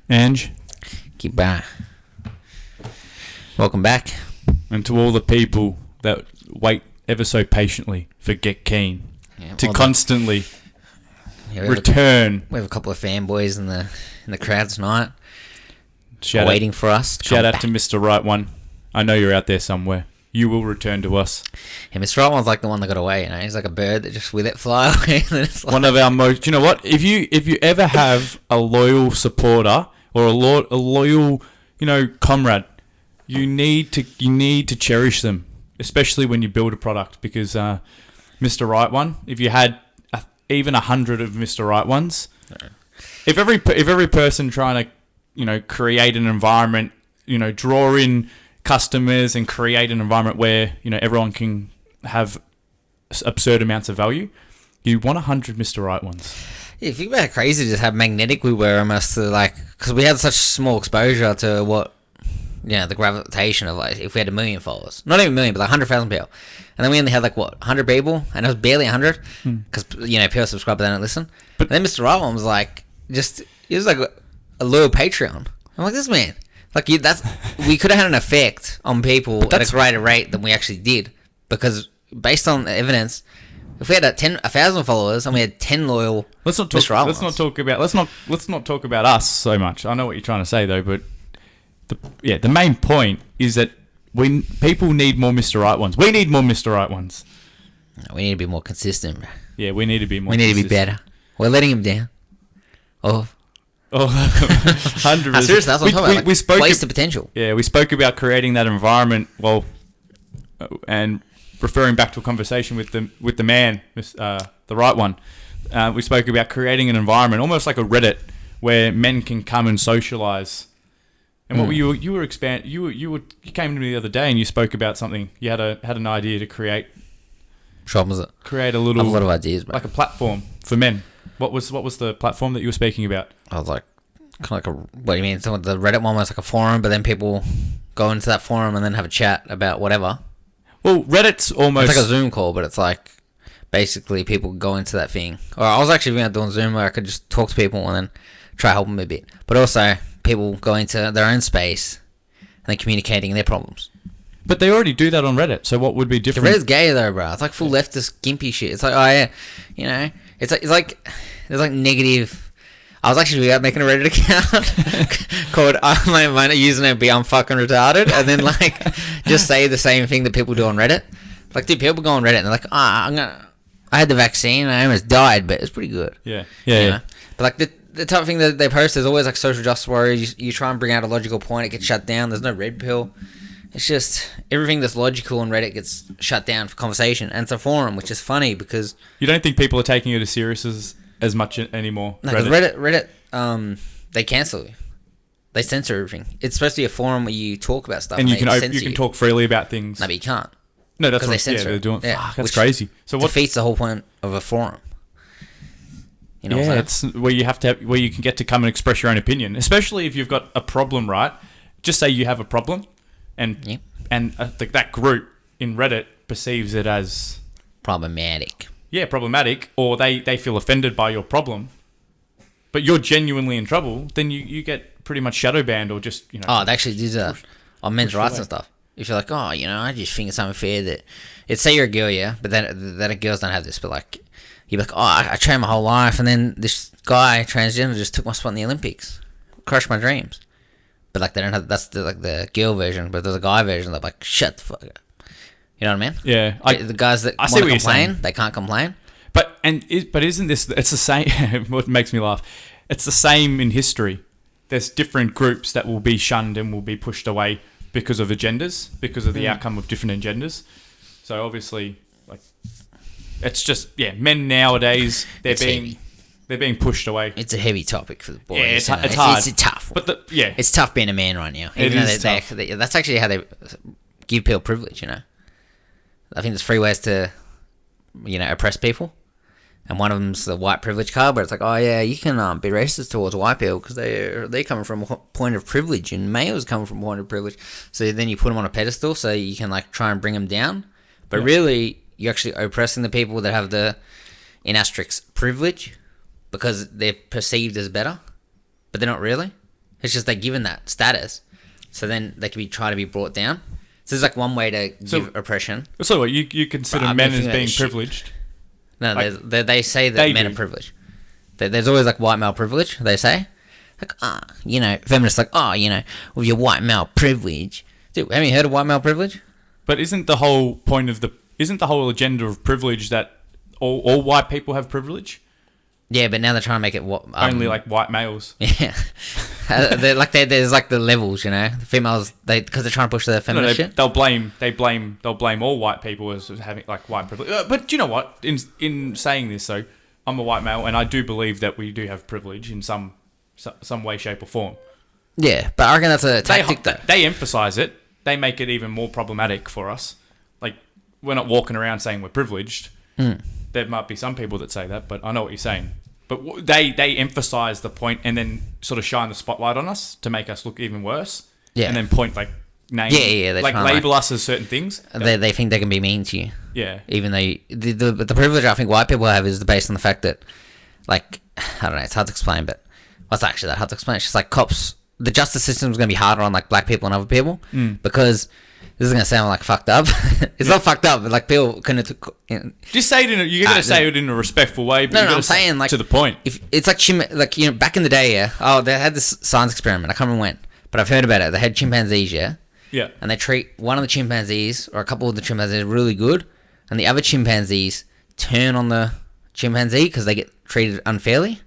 Ange, Keep back. Welcome back. and to all the people that wait ever so patiently for Get Keen to constantly return. We have a couple of fanboys in the crowd tonight, Shout waiting for us. Shout out to Mr. Right One. I know you're out there somewhere. You will return to us. Yeah, Mr. Right One's like the one that got away. You know, he's like a bird that just with it fly away. And it's like, One of our most. You know what? If you ever have a loyal supporter or a loyal, comrade, you need to cherish them, especially when you build a product. Because Mr. Right One, if you had even 100 of Mr. Right Ones, if every person trying to create an environment, draw in customers and create an environment where everyone can have absurd amounts of value, you want 100 Mr. Right Ones. yeah, if you think about how crazy just how magnetic we were almost to because we had such small exposure to what, the gravitation of if we had 1 million followers, not even 1 million, but 100,000 people, and then we only had 100 people, and it was barely 100 because people subscribe but they don't listen. But then Mr. Right One was he was like a loyal Patreon. I'm like, this man. We could have had an effect on people at a greater rate than we actually did, because based on evidence, if we had 1,000 followers and we had 10 loyal, let's not talk about us so much. I know what you're trying to say though, but the main point is that people need more Mr. Right Ones. We need more Mr. Right Ones. No, we need to be more consistent, bro. Yeah, we need to be more. We need to be better. We're letting him down. 100%. Seriously, that's what I'm talking about. We spoke waste the potential. Yeah, we spoke about creating that environment. And referring back to a conversation with the man, the Right One, we spoke about creating an environment almost like a Reddit where men can come and socialize. And what you came to me the other day and you spoke about something. You had an idea to create. Which one was it? Create a little. I have a lot of ideas, bro. Like a platform for men. What was the platform that you were speaking about? I was like, kind of what do you mean? So the Reddit one was like a forum, but then people go into that forum and then have a chat about whatever. Well, Reddit's almost... It's like a Zoom call, but it's like basically people go into that thing. Or I was actually doing Zoom where I could just talk to people and then try to help them a bit. But also people go into their own space and then communicating their problems. But they already do that on Reddit, so what would be different? Reddit's gay though, bro. It's like full leftist gimpy shit. It's like, oh yeah, it's like there's like negative. I was actually making a Reddit account called my username be I'm fucking retarded, and then just say the same thing that people do on Reddit. Like, dude, people go on Reddit and they're like, I had the vaccine, I almost died, but it's pretty good. Yeah. But the type of thing that they post is always like social justice warriors. You try and bring out a logical point, it gets shut down. There's no red pill. It's just everything that's logical on Reddit gets shut down for conversation, and it's a forum, which is funny because you don't think people are taking it as serious as much anymore. No, because Reddit, they cancel you. They censor everything. It's supposed to be a forum where you talk about stuff, and you can talk freely about things. No, but you can't. No, that's what they censor. They're doing. Yeah, that's crazy. So what defeats the whole point of a forum? You know, it's where you where you can get to come and express your own opinion, especially if you've got a problem. Right? Just say you have a problem. And that group in Reddit perceives it as problematic. Yeah, problematic, or they feel offended by your problem, but you're genuinely in trouble. Then you get pretty much shadow banned, or just Oh, they actually do that on men's rights and stuff. If you're like, I just think it's unfair that say you're a girl, yeah, but then girls don't have this, but you're like, I trained my whole life, and then this guy transgender just took my spot in the Olympics, crushed my dreams. But they don't have that's the girl version, but there's a guy version that's like shut the fuck up. You know what I mean? Yeah. The guys that want to complain, they can't complain. But isn't this? It's the same. What makes me laugh? It's the same in history. There's different groups that will be shunned and will be pushed away because of agendas, because of the outcome of different agendas. So obviously, it's just men nowadays they're being pushed away. It's a heavy topic for the boys. Yeah, it's hard. It's tough. But it's tough being a man right now. Even though that's actually how they give people privilege. I think there's 3 ways to, oppress people, and one of them's the white privilege card, where it's like, oh yeah, you can be racist towards white people because they're coming from a point of privilege, and males coming from a point of privilege. So then you put them on a pedestal, so you can try and bring them down, but really you're actually oppressing the people that have the in asterisk privilege. because they're perceived as better, but they're not really. It's just they're given that status, so then they can be try to be brought down. So there's like one way to give oppression. So what you consider men as being privileged? No, like, they say that men are privileged. There's always like white male privilege. They say, like, feminists like, with your white male privilege. Dude, haven't you heard of white male privilege? But isn't the whole agenda of privilege that all white people have privilege? Yeah, but now they're trying to make it only like white males. Yeah, there's like the levels, the females because they're trying to push the feminist shit. They'll blame all white people as having like white privilege. But do you know what? In saying this, though, I'm a white male, and I do believe that we do have privilege in some way, shape, or form. Yeah, but I reckon that's a tactic. They emphasize it. They make it even more problematic for us. Like, we're not walking around saying we're privileged. There might be some people that say that, but I know what you're saying. But they emphasize the point and then sort of shine the spotlight on us to make us look even worse. Yeah. And then point like names. Yeah. Like label us as certain things. They think they can be mean to you. Yeah. Even though the privilege I think white people have is based on the fact that, like, I don't know, it's hard to explain, but what's actually that hard to explain? It's just like cops. The justice system is going to be harder on like black people and other people because this is going to sound like fucked up. It's not fucked up, but like people couldn't. Just say it you got to say it in a respectful way. But no, I'm saying like to the point. If it's like back in the day, yeah. Oh, they had this science experiment. I can't remember when, but I've heard about it. They had chimpanzees, yeah. Yeah. And they treat one of the chimpanzees or a couple of the chimpanzees really good, and the other chimpanzees turn on the chimpanzee because they get treated unfairly.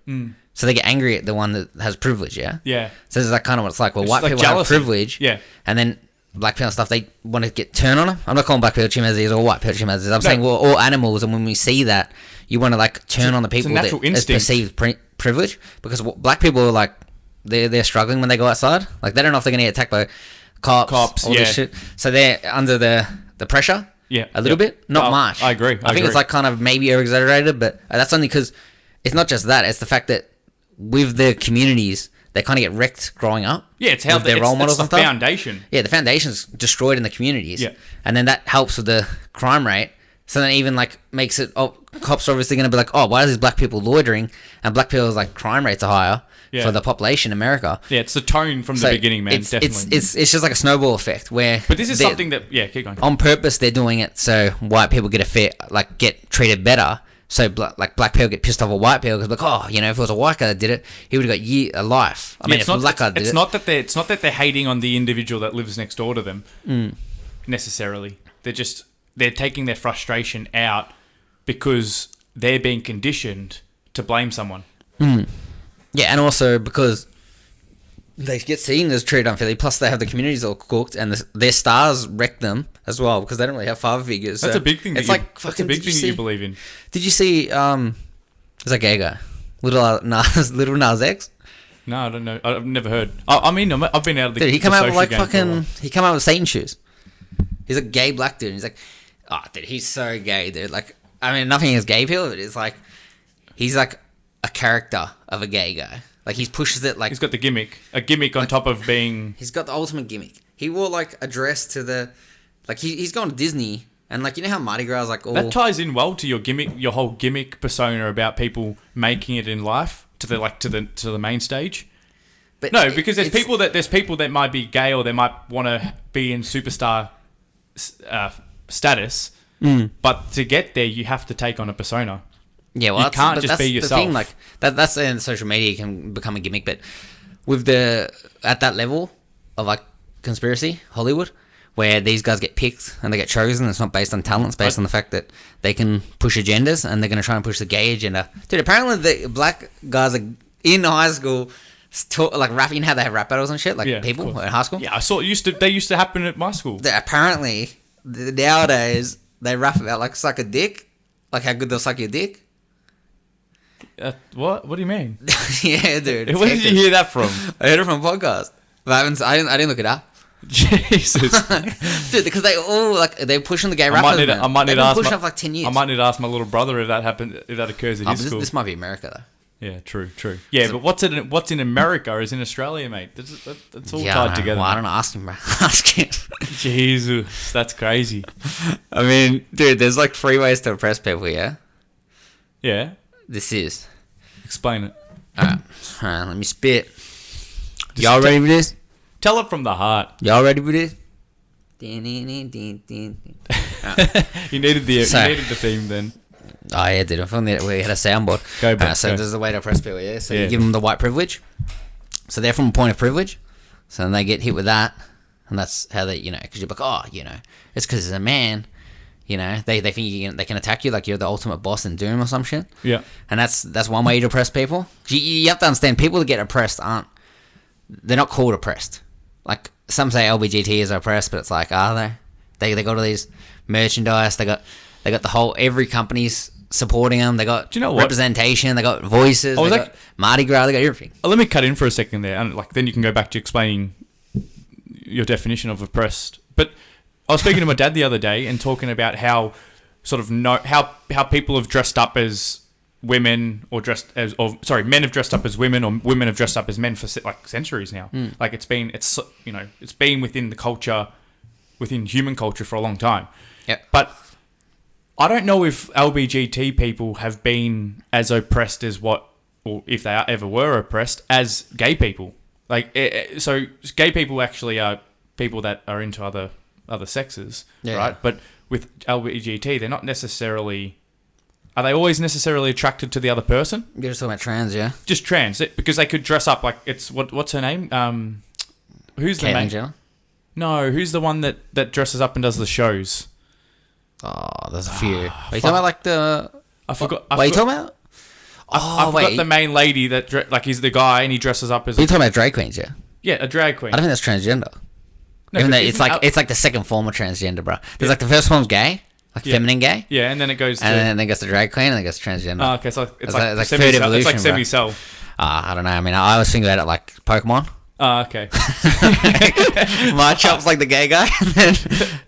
So they get angry at the one that has privilege, yeah? Yeah. So this is like kind of what it's like. Well, white people have privilege. Yeah. And then black people and stuff, they want to get turned on them. I'm not calling black people chimpanzees or white people chimpanzees. I'm saying we're all animals, and when we see that, you want to like turn on the people that is perceived privilege. Because black people are like, they're struggling when they go outside. Like, they don't know if they're going to get attacked by cops, all this shit. So they're under the pressure a little bit. Not much. I agree. I think it's like kind of maybe over-exaggerated, but that's only because it's not just that. It's the fact that with the communities, they kind of get wrecked growing up. Yeah, it's how their role models and stuff. Foundation. Yeah, the foundation's destroyed in the communities. Yeah. And then that helps with the crime rate. So then even like makes it, cops are obviously going to be like, why are these black people loitering? And black people's like crime rates are higher for the population in America. Yeah, it's the tone from the beginning, man. Definitely. It's just like a snowball effect where. But this is something that keep going. On purpose, they're doing it so white people get treated better. So black people get pissed off at white people because like, if it was a white guy that did it, he would have got a life. I mean, if a black guy did it, it's not that they're hating on the individual that lives next door to them necessarily. They're taking their frustration out because they're being conditioned to blame someone. Yeah, and also because they get seen as treated unfairly. Plus, they have the communities all cooked, and their stars wreck them as well because they don't really have father figures. That's a big thing. It's that's a big thing that you believe in. Did you see? There's a gay guy, Little Nas X. No, I don't know. I've never heard. I've been out of the. Dude, he come out with like fucking. He come out with Satan shoes. He's a gay black dude. And he's like, dude, he's so gay, dude. Like, I mean, nothing against gay people, but it's like, he's like a character of a gay guy. Like, he pushes it like... He's got a gimmick on top of being... He's got the ultimate gimmick. He wore, like, a dress to the... Like, he's gone to Disney, and, like, you know how Mardi Gras is, like, all... That ties in well to your whole gimmick persona about people making it in life to the main stage. But no, because there's people that might be gay or they might want to be in superstar status, but to get there, you have to take on a persona. Yeah, well, you can't just be yourself. The thing, like that's in social media can become a gimmick, but with at that level of like conspiracy Hollywood, where these guys get picked and they get chosen, it's not based on talent, it's based on the fact that they can push agendas and they're going to try and push the gay agenda. Dude, apparently the black guys are in high school, like rapping. How they have rap battles and shit, like people in high school. Yeah, I saw they used to happen at my school. Apparently, nowadays they rap about like suck a dick, like how good they'll suck your dick. What do you mean? Yeah, dude. Where did you hear that from? I heard it from a podcast. But I didn't look it up. Jesus, dude, because they all like they're pushing the gay rappers. I might need to ask. Pushing for like 10 years. I might need to ask my little brother if that occurs at his school. This might be America though. Yeah, true. Yeah, but what's in America is in Australia, mate. That's all tied together. Well, I don't know. Ask him, bro. Ask him. Jesus, that's crazy. I mean, dude, there's like 3 ways to oppress people. Yeah. Yeah. This is Explain it. Alright, let me spit. Y'all ready for this? Tell it from the heart. Y'all ready for this? You needed the theme then. Oh yeah, dude. I found that we had a soundboard. Go back. So go. this is the way to oppress people, yeah? So you give them the white privilege. So they're from a point of privilege. So then they get hit with that. And that's how they, because you're like, oh, it's because it's a man. They think they can attack you like you're the ultimate boss in Doom or some shit. Yeah. And that's one way to oppress people. You have to understand, people that get oppressed they're not called oppressed. Like, some say LBGT is oppressed, but it's like, are they? They got all these merchandise, they got the whole, every company's supporting them, they got Do you know what? representation, they got voices, they got Mardi Gras, they got everything. Let me cut in for a second there, and then you can go back to explaining your definition of oppressed. But I was speaking to my dad the other day and talking about how how people have dressed up as women men have dressed up as women, or women have dressed up as men for like centuries now. Like it's been within the culture, within human culture for a long time. Yep. But I don't know if LBGT people have been as oppressed as or if they ever were oppressed as gay people. Like, so gay people actually are people that are into other sexes, right? But with LBGT, they're not necessarily. Are they always necessarily attracted to the other person? You're just talking about trans, yeah? Just trans, because they could dress up like it's what's her name? Who's the main? Jenner? No, who's the one that dresses up and does the shows? Oh, there's a few. Are you talking about like the? I forgot. What are you talking about? I forgot the main lady that he's the guy and he dresses up as. Are you talking about drag queens? Yeah. Yeah, a drag queen. I don't think that's transgender. No, even though it's like the second form of transgender, bro. There's like the first form's gay, like feminine gay. Yeah, and then it goes to. And then it goes to drag queen, and then it goes to transgender. Oh, okay, so it's like third evolution. It's like semi-cell. I don't know. I mean, I always think about it like Pokemon. Oh, okay. Marchop's like the gay guy. And then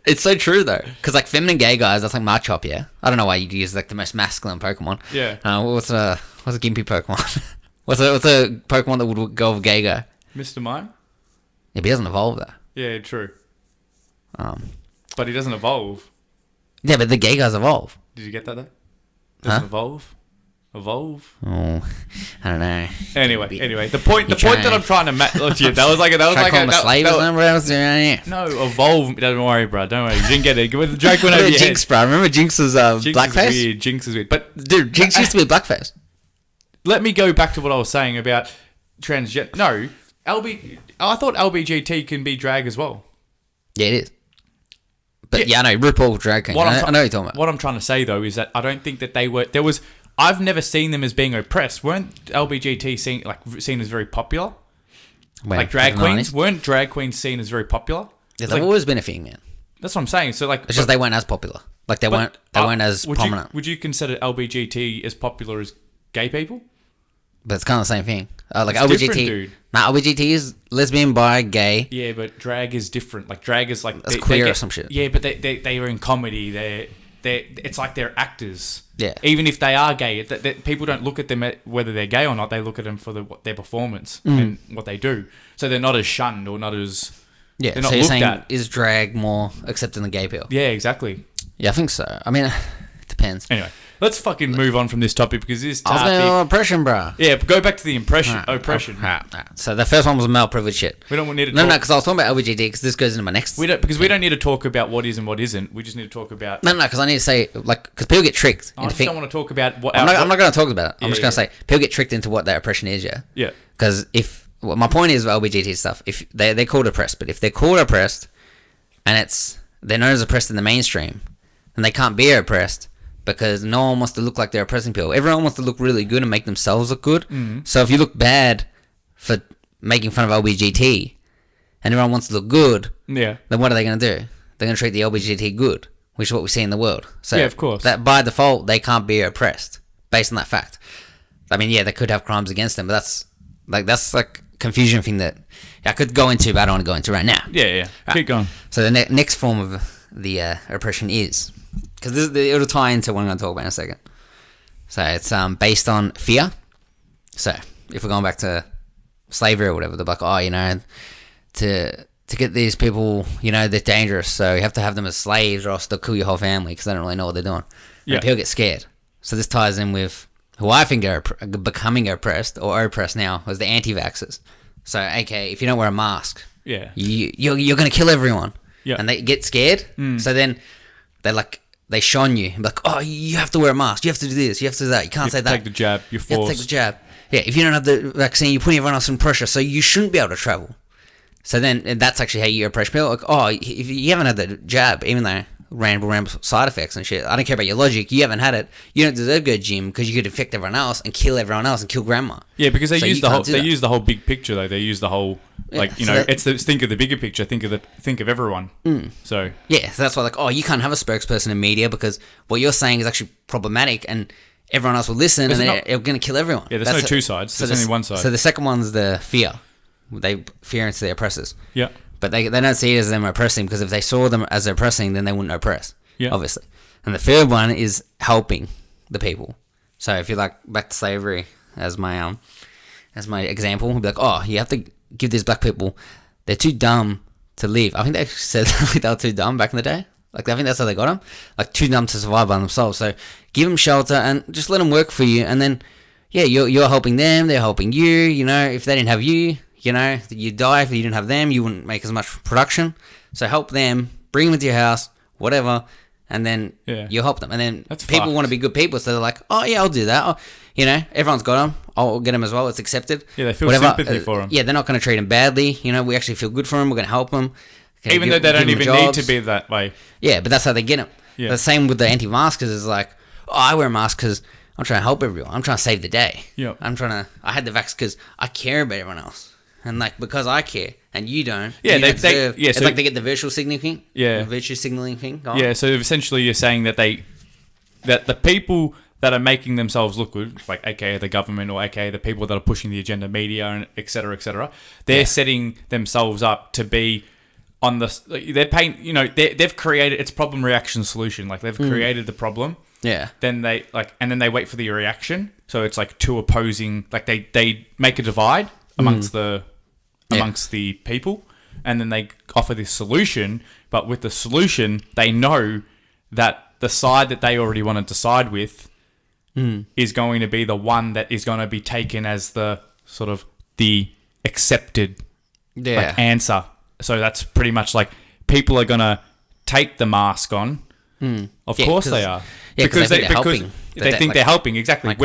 it's so true though, because like feminine gay guys, that's like Marchop. Yeah, I don't know why you'd use like the most masculine Pokemon. Yeah. What's a gimpy Pokemon? what's a Pokemon that would go with gay guy? Mr. Mime. Yeah, but he doesn't evolve though. Yeah, true. But he doesn't evolve. Yeah, but the gay guys evolve. Did you get that though? Doesn't evolve. Evolve? Oh, I don't know. Anyway, the point that I'm trying to look, yeah, that was like a slave or something. No, evolve. Don't worry, bro. Don't worry. You didn't get it. The joke went over your Jinx, head. bro. Remember Jinx was blackface? Jinx is weird. But dude, Jinx used to be blackface. Let me go back to what I was saying about transgender. No, I thought LBGT can be drag as well. Yeah, it is. But I know RuPaul drag king. I know what you're talking about. What I'm trying to say though is that I don't think that they were. I've never seen them as being oppressed. Weren't LBGT seen as very popular? Like drag queens? Weren't drag queens seen as very popular? Yeah, they've always been a thing, man. That's what I'm saying. So like, it's just they weren't as popular. Like they weren't as prominent. Would you consider LBGT as popular as gay people? But it's kind of the same thing. Like it's LBGT, dude. LBGT is lesbian, bi, gay. Yeah, but drag is different. Like drag is like that's queer or some shit. Yeah, but they are in comedy. It's like they're actors. Yeah. Even if they are gay, people don't look at them whether they're gay or not. They look at them for their performance and what they do. So they're not as shunned or not as. Yeah. They're not so you're looked saying at. Is drag more accepted than gay people? Yeah, exactly. Yeah, I think so. I mean, it depends. Anyway. Let's fucking move on from this topic because this topic... oppression, bro. Yeah, but go back to the oppression. Right. So the first one was male privilege shit. We don't need to No, because I was talking about LBGT because this goes into my next... We don't need to talk about what is and what isn't. We just need to talk about... No, because I need to say... because people get tricked. I just don't want to talk about what... I'm not going to talk about it. I'm just going to say people get tricked into what their oppression is, yeah? Yeah. Because my point is with LBGT stuff, if they're called oppressed, but if they're called oppressed and they're known as oppressed in the mainstream, then they can't be oppressed... Because no one wants to look like they're oppressing people. Everyone wants to look really good and make themselves look good. Mm-hmm. So if you look bad for making fun of LBGT and everyone wants to look good, then what are they going to do? They're going to treat the LBGT good, which is what we see in the world. So yeah, of course. That by default, they can't be oppressed based on that fact. I mean, yeah, they could have crimes against them, but that's like confusion thing that I could go into, but I don't want to go into right now. Yeah. Keep going. So the next form of the oppression is... Because it'll tie into what I'm going to talk about in a second. So it's based on fear. So if we're going back to slavery or whatever, they're like, to get these people, they're dangerous. So you have to have them as slaves or else they'll kill your whole family because they don't really know what they're doing. Yeah. And people get scared. So this ties in with who I think are becoming oppressed or oppressed now was the anti-vaxxers. So, okay, if you don't wear a mask, Yeah. you're going to kill everyone. Yeah. And they get scared. So then they shun you. Like, oh, you have to wear a mask. You have to do this. You have to do that. You can't say that. Take the jab. You're forced. You have to take the jab. Yeah, if you don't have the vaccine, you're putting everyone else in pressure. So you shouldn't be able to travel. So then that's actually how you approach people. Like, oh, if you haven't had the jab, even though ramble side effects and shit, I don't care about your logic. You haven't had it. You don't deserve to go to gym because you could infect everyone else and kill everyone else and kill grandma. Yeah, because they use the whole big picture though. They use the whole think of the bigger picture. Think of everyone. So yeah, so that's why like, oh, you can't have a spokesperson in media because what you're saying is actually problematic and everyone else will listen and they're going to kill everyone. Yeah, there's no two sides. There's only one side. So the second one's the fear. They fear into the oppressors. Yeah. But they don't see it as them oppressing because if they saw them as oppressing, then they wouldn't oppress. Yeah. Obviously. And the third one is helping the people. So if you're like back to slavery as my example, we'll be like, oh, you have to give these black people, they're too dumb to live. I think they said they were too dumb back in the day. Like I think that's how they got them. Like too dumb to survive by themselves. So give them shelter and just let them work for you. And then, yeah, you're helping them. They're helping you. You know, if they didn't have you, you know, you die if you didn't have them. You wouldn't make as much production. So help them, bring them into your house, whatever, and then you'll help them. And then people want to be good people, so they're like, oh, yeah, I'll do that. Oh, you know, everyone's got them. I'll get them as well. It's accepted. Yeah, they feel sympathy for them. Yeah, they're not going to treat them badly. You know, we actually feel good for them. We're going to help them. Even though they don't even need to be that way. Yeah, but that's how they get them. Yeah. The same with the anti-maskers is like, oh, I wear a mask because I'm trying to help everyone. I'm trying to save the day. Yeah. I had the vax because I care about everyone else. And like because I care and you don't, it's like they get the virtual signaling thing. Yeah, the virtual signaling thing. Yeah, so essentially you're saying that the people that are making themselves look good, like aka the government or aka the people that are pushing the agenda, media and etc., they're setting themselves up to be on the. They're paying. You know, they've created it's problem reaction solution. Like they've created the problem. Yeah. Then they and then they wait for the reaction. So it's like two opposing. Like they make a divide amongst the people, and then they offer this solution. But with the solution, they know that the side that they already wanted to side with is going to be the one that is going to be taken as the sort of the accepted answer. So that's pretty much like people are going to take the mask on. Of course they are. Yeah, because they think they're helping, exactly. Like,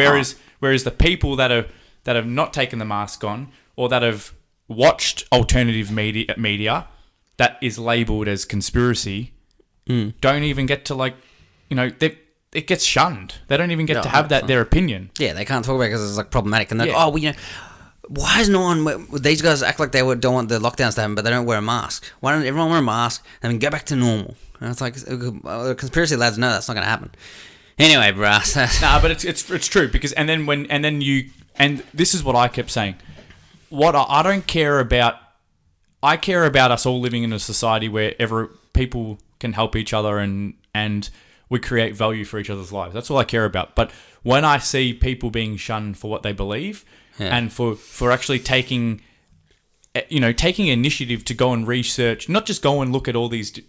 whereas the people that have not taken the mask on or that have watched alternative media that is labelled as conspiracy don't even get to it gets shunned. They don't even get to have their opinion. Yeah, they can't talk about it because it's like problematic. And they're like, oh, well, you know, why is no one... These guys act like they don't want the lockdowns to happen, but they don't wear a mask. Why don't everyone wear a mask and then go back to normal? And it's like, the conspiracy lads know that's not going to happen. Anyway, bruh. Nah, but it's true because and this is what I kept saying. What I don't care about, I care about us all living in a society where people can help each other and we create value for each other's lives. That's all I care about. But when I see people being shunned for what they believe and for actually taking initiative to go and research, not just go and look at all these.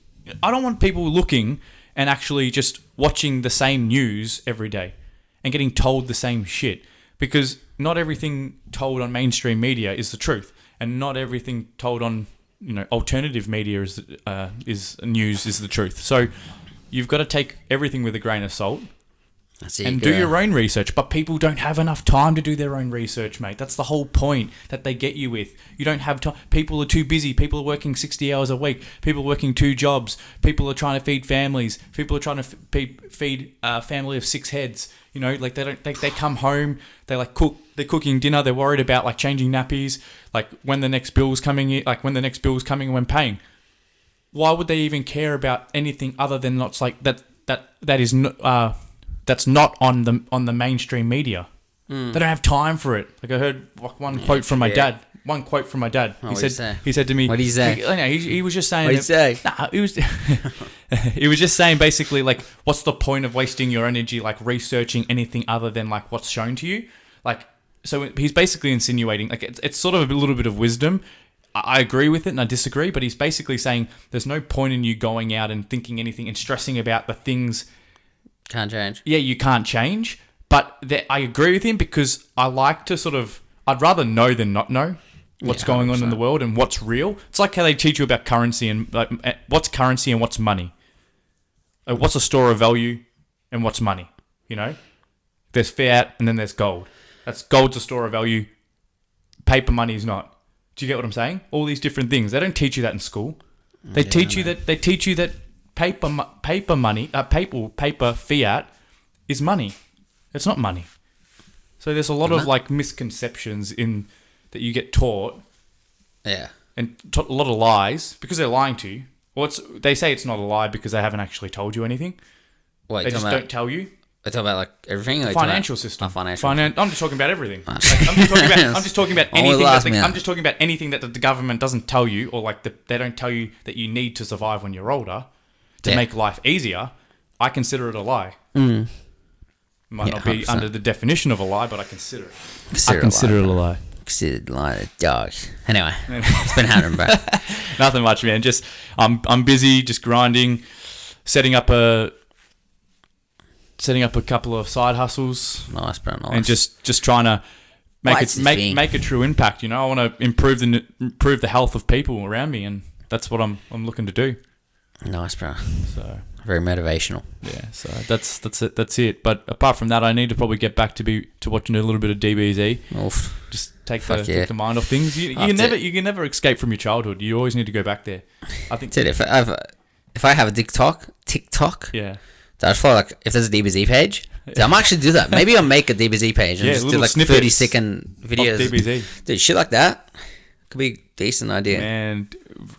I don't want people looking and actually just watching the same news every day and getting told the same shit, because not everything told on mainstream media is the truth, and not everything told on alternative media is news is the truth. So you've got to take everything with a grain of salt and do your own research. But people don't have enough time to do their own research, mate. That's the whole point that they get you with. You don't have time. People are too busy. People are working 60 hours a week. People are working 2 jobs. People are trying to feed families. People are trying to feed a family of 6 heads. You know, like they come home, they're cooking dinner, they're worried about like changing nappies, like when the next bill's coming in, and when paying. Why would they even care about anything other than that's not on the mainstream media? They don't have time for it. Like I heard one quote from my dad. He said to me, what did he say? He was just saying. What did he say? Nah, he was just saying basically like, what's the point of wasting your energy like researching anything other than like what's shown to you? Like, so he's basically insinuating like it's sort of a little bit of wisdom. I agree with it and I disagree, but he's basically saying there's no point in you going out and thinking anything and stressing about the things. Can't change. Yeah, you can't change, But I agree with him because I like to sort of... I'd rather know than not know what's going on in the world and what's real. It's like how they teach you about currency and like what's currency and what's money. Like, what's a store of value and what's money, you know? There's fiat and then there's gold. Gold's a store of value. Paper money is not. Do you get what I'm saying? All these different things. They don't teach you that in school. They teach you that paper money, paper fiat is money. It's not money. So there's a lot of like misconceptions in that you get taught. Yeah. And a lot of lies because they're lying to you. Well, they say it's not a lie because they haven't actually told you anything. What, they just don't tell you. They talk about like everything. The financial system. Financial. I'm just talking about everything. Like, I'm just talking about anything. I'm just talking about anything that the government doesn't tell you, or like they don't tell you that you need to survive when you're older to make life easier. I consider it a lie. Might not be 100%. Under the definition of a lie, but I consider it. I consider it a lie. Consider it a lie. Dog. Anyway, it's been happening, bro. Nothing much, man. Just I'm busy, just grinding, setting up a couple of side hustles. Nice, bro. Nice. And just trying to make a true impact. You know, I want to improve the health of people around me, and that's what I'm looking to do. Nice, bro. So very motivational. Yeah. So that's it. But apart from that, I need to probably get back to watching a little bit of DBZ. Oof. Just take the mind off things. You can never escape from your childhood. You always need to go back there. I think. Dude, if I have a TikTok. Yeah. I just feel like if there's a DBZ page, I might actually do that. Maybe I'll make a DBZ page and just do like 30-second videos. DBZ. Dude, shit like that could be a decent idea. Man,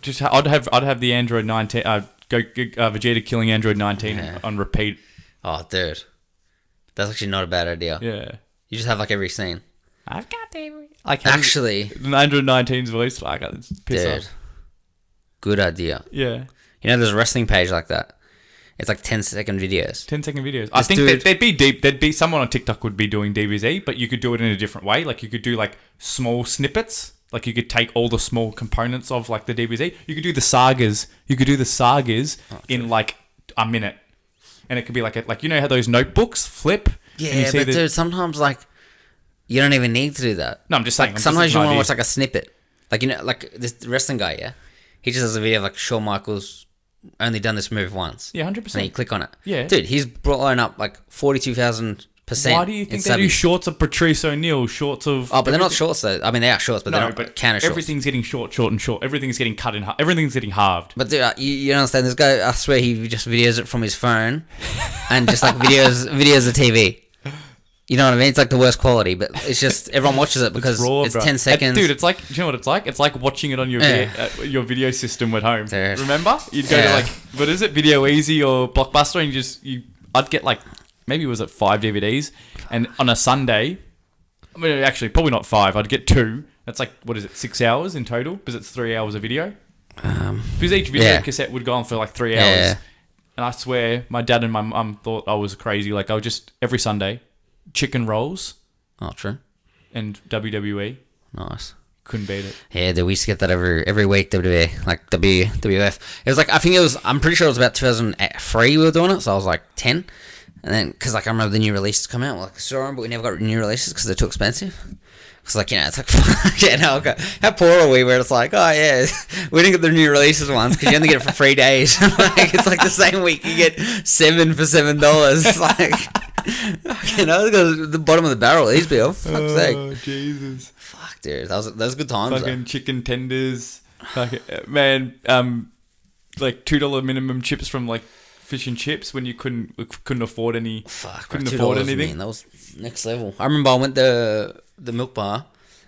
just I'd have the Android 19. Vegeta killing Android 19 on repeat. Oh, dude, that's actually not a bad idea. Yeah, you just have like every scene. I've got the actually Android 19's voice. Like, it's piss off. Good idea. Yeah, you know, there's a wrestling page like that. It's like 10-second videos. 10-second videos. I think they'd be deep. There'd be someone on TikTok would be doing DBZ, but you could do it in a different way. Like you could do like small snippets. Like you could take all the small components of like the DBZ. You could do the sagas. In like a minute, and it could be like you know how those notebooks flip. Yeah, but dude, sometimes like you don't even need to do that. No, I'm just saying. Like, sometimes you want to watch like a snippet. Like, you know, like this wrestling guy. Yeah, he just has a video of like Shawn Michaels only done this move once. Yeah, 100%. And you click on it. Yeah. Dude, he's blown up like 42,000%. Why do you think they do shorts of Patrice O'Neal, shorts of... Oh, but they're not shorts though. I mean, they are shorts, but they're not counter shorts. Everything's getting short and short. Everything's getting cut in half. Everything's getting halved. But dude, you don't understand. This guy, I swear he just videos it from his phone and just like videos of TV. You know what I mean? It's like the worst quality, but it's just everyone watches it because it's 10 seconds. Dude, it's like, do you know what it's like? It's like watching it on your your video system at home. Dude. Remember? You'd go to like, what is it? Video Easy or Blockbuster, and I'd get like, maybe it was at 5 DVDs, and on a Sunday, I mean, actually, probably not 5. I'd get 2. That's like, what is it? 6 hours in total because it's 3 hours of video. Because each video cassette would go on for like 3 hours. Yeah. And I swear, my dad and my mum thought I was crazy. Like, I would just every Sunday. Chicken rolls. Oh, true. And WWE. Nice. Couldn't beat it. Yeah, we used to get that every week, WWE. Like, WWF. It was like, I'm pretty sure it was about 2003 we were doing it, so I was like 10. And then, because like I remember the new releases come out, like, saw them, but we never got new releases because they're too expensive. Because like, you know, it's like, yeah, no, okay. How poor are we where it's like, oh yeah, we didn't get the new releases once because you only get it for 3 days. Like, it's like the same week you get 7 for $7. Like, you know, the bottom of the barrel, these people. Fuck's sake. Oh, Jesus. Fuck, dude. That was good times. Fucking chicken tenders. Fucking, man, like $2 minimum chips from like fish and chips when you couldn't afford any. Fuck, couldn't afford anything. Man, that was next level. I remember I went to the milk bar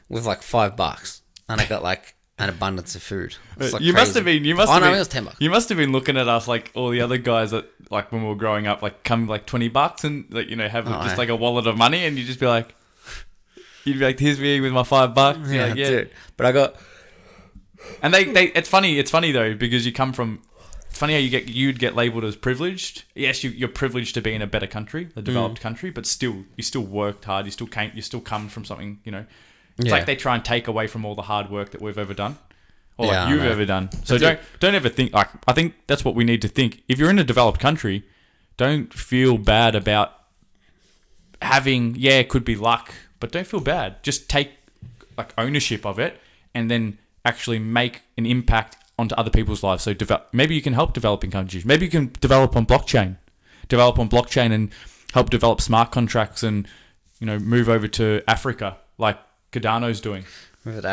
with like $5 and I got like an abundance of food. Like you must have been. It was $10. You must have been looking at us like all the other guys that like when we were growing up, like come like $20 and like, you know, have just like a wallet of money, and you just be like, you'd be like, here's me with my $5. Yeah, like, yeah. Dude. But I got, and they it's funny though because you come from. It's funny how you'd get labelled as privileged. Yes, you're privileged to be in a better country, a developed country, but still you still worked hard. You still come from something, you know. It's like they try and take away from all the hard work that we've ever done, or like you've ever done. So don't ever think like, I think that's what we need to think. If you're in a developed country, don't feel bad about it could be luck, but don't feel bad. Just take like ownership of it, and then actually make an impact onto other people's lives. So maybe you can help developing countries. Maybe you can develop on blockchain and help develop smart contracts, and move over to Africa like Cardano's doing. What do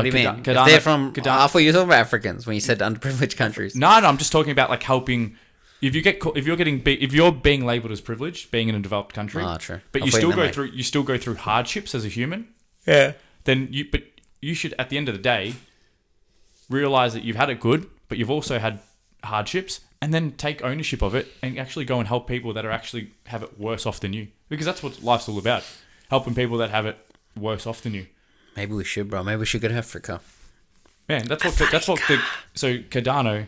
you mean? If Cardano, they're from, I thought you were talking about Africans when you said underprivileged countries. No, I'm just talking about like helping. If you're being labelled as privileged, being in a developed country, true. But you still go through hardships as a human. Yeah. Then you should, at the end of the day, realize that you've had it good, but you've also had hardships, and then take ownership of it and actually go and help people that are actually have it worse off than you, because that's what life's all about, helping people that have it worse off than you. Maybe we should, bro. Maybe we should go to Africa. Man, so Cardano,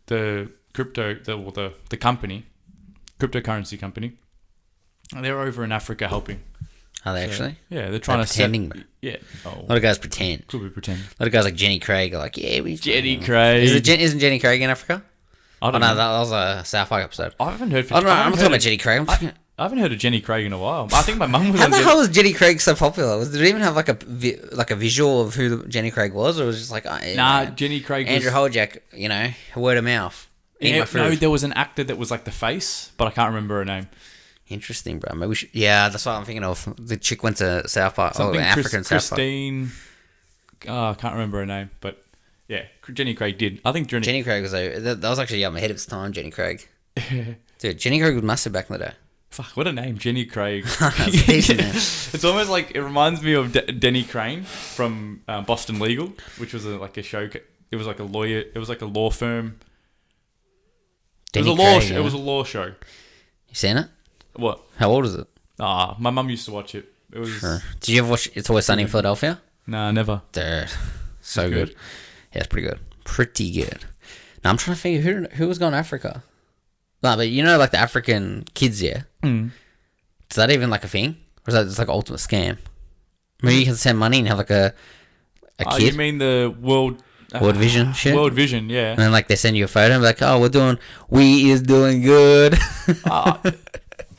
the company, cryptocurrency company, they're over in Africa helping. Are they actually? Yeah, they're trying to pretending, bro. Yeah. A lot of guys pretend. Could be pretending. A lot of guys like Jenny Craig are like, Jenny Craig. Isn't Jenny Craig in Africa? I don't know. That was a South Park episode. I haven't heard. I'm not talking about Jenny Craig. I haven't heard of Jenny Craig in a while. I think my mum was. How the hell was Jenny Craig so popular? Did it even have like a visual of who Jenny Craig was, or was it just like Jenny Craig. Andrew Holjak, word of mouth. No, there was an actor that was like the face, but I can't remember her name. Interesting, bro. Maybe we should. Yeah, that's what I'm thinking of. The chick went to South Park. African South Park. Christine. I can't remember her name, but yeah, Jenny Craig did. I think Jenny Craig was that was actually ahead of its time. Jenny Craig, dude. Jenny Craig was massive back in the day. Fuck, what a name, Jenny Craig. It's almost like it reminds me of Denny Crane from Boston Legal, which was like a show. It was like a lawyer. It was like a law firm. It was a law show. You seen it? What? How old is it? My mum used to watch it. It was. Sure. Did you ever watch It's Always Sunny in Philadelphia? Nah, never. Dude, so good. Yeah, it's pretty good. Pretty good. Now I'm trying to figure who was going to Africa. No, but like the African kids, yeah. Is that even like a thing, or is that just like an ultimate scam? Maybe you can send money and have like a kid. You mean the World Vision shit? World Vision, yeah. And then like they send you a photo and be like, oh, we is doing good.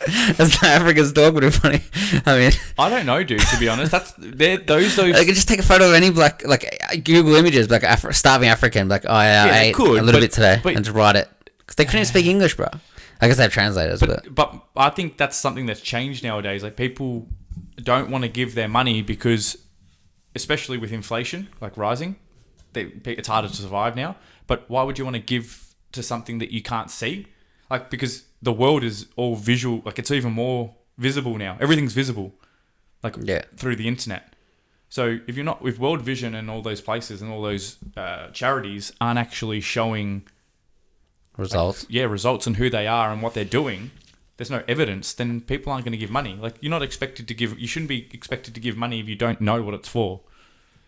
That's the Africans talk, but it's funny. I mean, I don't know, dude. To be honest, those. I could just take a photo of any black, like Google Images, like starving African, like I ate a little bit today, and just write it because they couldn't even speak English, bro. I guess they have translators, but I think that's something that's changed nowadays. Like people don't want to give their money because, especially with inflation like rising, it's harder to survive now. But why would you want to give to something that you can't see? Like because the world is all visual, like it's even more visible now. Everything's visible, like through the internet. So if you're not with World Vision and all those places and all those charities aren't actually showing results, results on who they are and what they're doing, there's no evidence. Then people aren't going to give money. Like you're not expected to give. You shouldn't be expected to give money if you don't know what it's for.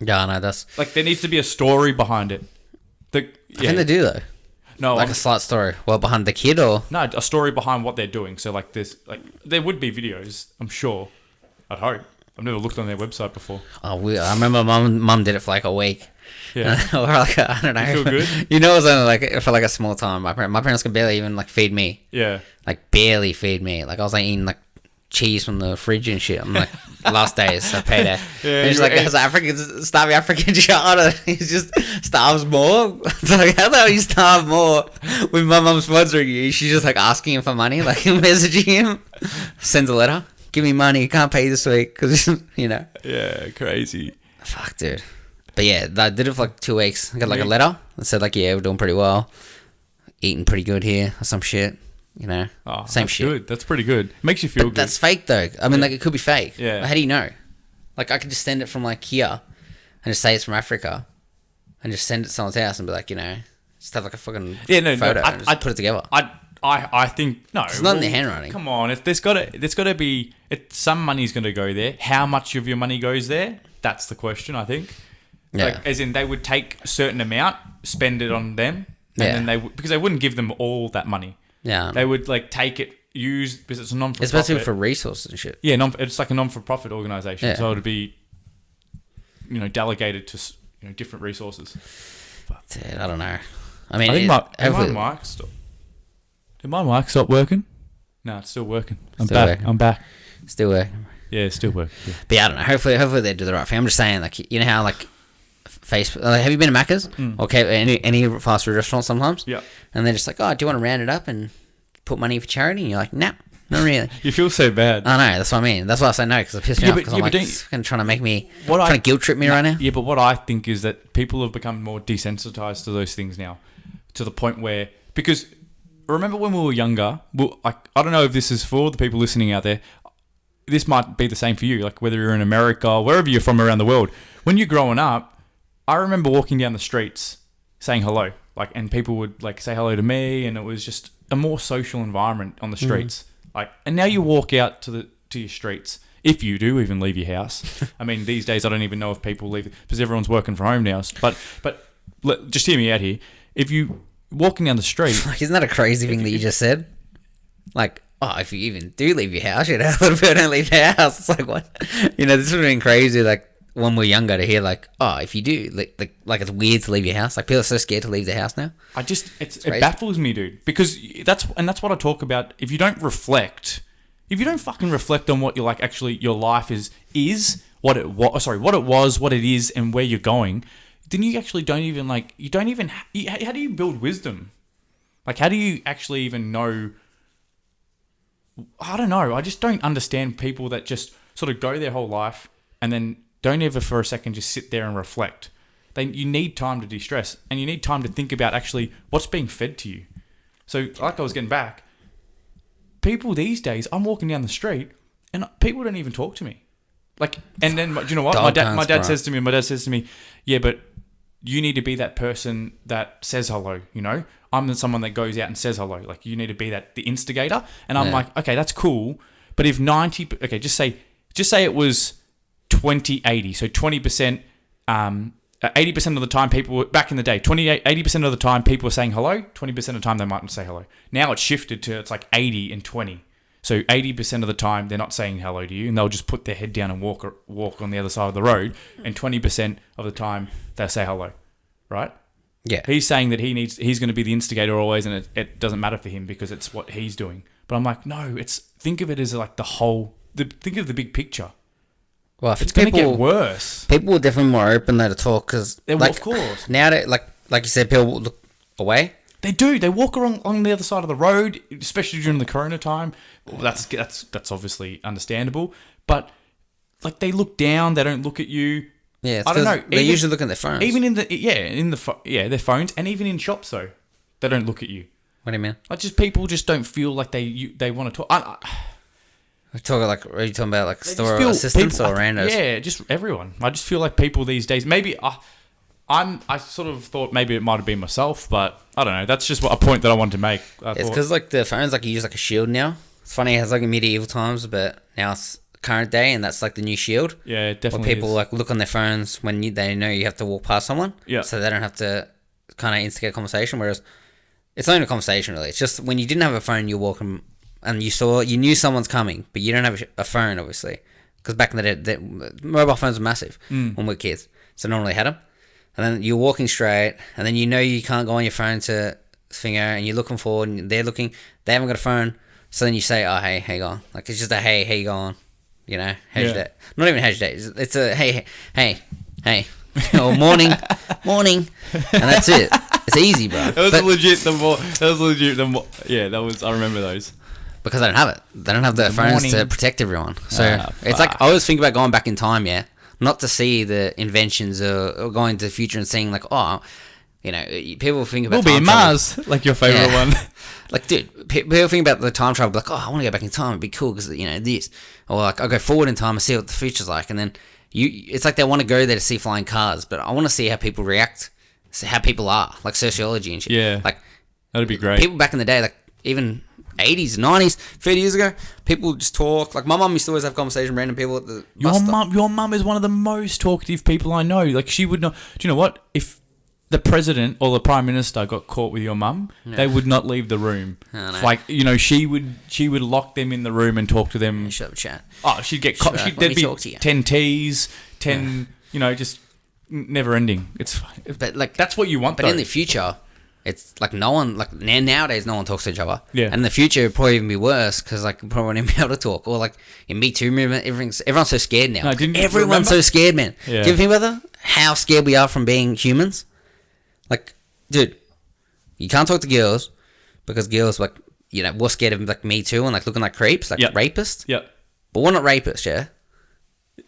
Yeah, I know that's like there needs to be a story behind it. I think they do though. No, like a slight story. Well, behind the kid or no, a story behind what they're doing. So like this, like there would be videos. I'm sure. I'd hope. I've never looked on their website before. Oh, I remember mum did it for like a week. Yeah. Or like I don't know. You feel good? It was only like for like a small time. My parents could barely even like feed me. Yeah. Like barely feed me. Like I was like eating like cheese from the fridge and shit. I'm like last days, so payday. Yeah, and just like as starving African child, he just starves more. It's like how the hell you starve more with my mum sponsoring you? She's just like asking him for money, like messaging him, sends a letter, give me money, you can't pay this week because Yeah, crazy. Fuck, dude. But yeah, I did it for like 2 weeks. I got like a letter that said like, yeah, we're doing pretty well, eating pretty good here or some shit. Same shit. Good. That's pretty good. Makes you feel good. That's fake though. I mean, like it could be fake. Yeah. Like, how do you know? Like I could just send it from like here, and just say it's from Africa, and just send it to someone's house and be like, just have like a fucking photo and just put it together. I think no. It's not in their handwriting. Come on, if there's got to be. Some money's going to go there. How much of your money goes there? That's the question. I think. Yeah. Like, as in, they would take a certain amount, spend it on them, and then because they wouldn't give them all that money. Yeah. They would like take it, use because it's a non-for-profit. Especially for resources and shit. Yeah, it's like a non-for-profit organisation, so it would be, delegated to different resources. But, dude, I don't know. I mean, did my mic stop? Did my mic stop working? No, it's still working. I'm Still back. working. I'm back. Still working. Yeah, it's still working. Yeah. But yeah, I don't know. Hopefully they do the right thing. I'm just saying, like, you know how, like, Facebook... have you been to Macca's? Okay, any fast food restaurants sometimes? Yeah. And they're just like, oh, do you want to round it up and put money for charity? And you're like, nah, not really. You feel so bad. I know, that's what I mean. That's why I say no, because it pisses me off, because I'm like, it's fucking trying to make me... trying to guilt trip me right now. Yeah, but what I think is that people have become more desensitized to those things now, to the point where... Because remember when we were younger, I don't know if this is for the people listening out there, this might be the same for you, like whether you're in America or wherever you're from around the world. When you're growing up, I remember walking down the streets saying hello, like, and people would like say hello to me, and it was just a more social environment on the streets. Like, and now you walk out to your streets, if you do even leave your house. I mean, these days I don't even know if people leave because everyone's working from home now. But just hear me out here. If you walking down the street, Like, isn't that a crazy thing that you just said? Like, oh, if you even do leave your house, you know, a lot of people don't leave their house. It's like, what? You know, this would have been crazy, like, when we're younger to hear, like, oh, if you do, like it's weird to leave your house. Like, people are so scared to leave their house now. It baffles me, dude, because that's what I talk about. If you don't fucking reflect on what you're like, actually your life is what it was, what it is, and where you're going, then you actually don't even how do you build wisdom? Like, how do you actually even know? I don't know. I just don't understand people that just sort of go their whole life and then don't ever for a second just sit there and reflect. You need time to de-stress, and you need time to think about actually what's being fed to you. So, like I was getting back, people these days, I'm walking down the street and people don't even talk to me. Like, and then, do you know what? My dad says to me, yeah, but you need to be that person that says hello, you know? I'm someone that goes out and says hello. Like, you need to be the instigator. And I'm like, okay, that's cool. But if just say it was 20-80. So 20%, 80% of the time people, back in the day, 80% of the time people were saying hello, 20% of the time they mightn't say hello. Now it's shifted to, it's like 80 and 20. So 80% of the time they're not saying hello to you, and they'll just put their head down and walk on the other side of the road. And 20% of the time they'll say hello, right? Yeah. He's saying that he's going to be the instigator always, and it doesn't matter for him because it's what he's doing. But I'm like, no, think of it as like think of the big picture. Well, it's going to get worse. People are definitely more open there to talk, because, like, of course, now like you said, people look away. They do. They walk on the other side of the road, especially during the Corona time. Well, that's obviously understandable. But like, they look down. They don't look at you. Yeah, I don't know. They usually look at their phones. Even their phones, and even in shops though, they don't look at you. What do you mean? Like, just people just don't feel like they want to talk. Are you talking about like store assistants or randos? Yeah, just everyone. I just feel like people these days. Maybe I sort of thought maybe it might have been myself, but I don't know. That's just a point that I wanted to make. It's because like the phones, like, you use like a shield now. It's funny, it has like a medieval times, but now it's current day, and that's like the new shield. Yeah, it definitely. Where people like look on their phones when they know you have to walk past someone. Yeah. So they don't have to kind of instigate a conversation. Whereas it's not even a conversation really. It's just when you didn't have a phone, you're walking and you knew someone's coming, but you don't have a phone, obviously, because back in the day, mobile phones were massive when we were kids, so no one really had them. And then you're walking straight, and then you know you can't go on your phone to finger, and you're looking forward, and they're looking, they haven't got a phone, so then you say, oh, hey, how you going? Like, it's just a, hey, how you going? You know, how's your day? Not even how's your day, it's a, hey, or morning, and that's it. It's easy, bro. That was legit the more, yeah, I remember those. Because they don't have it. They don't have the phones to protect everyone. So it's like, I always think about going back in time, yeah? Not to see the inventions or going to the future and seeing like, oh, you know, people think about We'll be in Mars, like your favorite one. Like, dude, people think about the time travel, like, oh, I want to go back in time. It'd be cool because, you know, this. Or like, I'll go forward in time and see what the future's like. And then it's like they want to go there to see flying cars, but I want to see how people react, see how people are, like sociology and shit. Yeah. Like, that'd be great. People back in the day, like, even 80s, 90s, 30 years ago, people just talk. Like, my mum used to always have conversation with random people at the bus stop. Your mum is one of the most talkative people I know. Like, she would not. Do you know what? If the president or the prime minister got caught with your mum, they would not leave the room. Like, you know, she would lock them in the room and talk to them. Shut up, chat. Oh, she'd get. There'd be 10 teas, 10. You know, just never ending. But like, that's what you want. But in the future, It's like no one, like nowadays, no one talks to each other. Yeah. And in the future, it'll probably even be worse because like you probably won't even be able to talk. Or like in Me Too movement, everyone's so scared now. No, Everyone's so scared, man. Yeah. Do you think about that? How scared we are from being humans? Like, dude, you can't talk to girls because girls like we're scared of like Me Too and like looking like creeps, like rapists. Yep. But we're not rapists, yeah.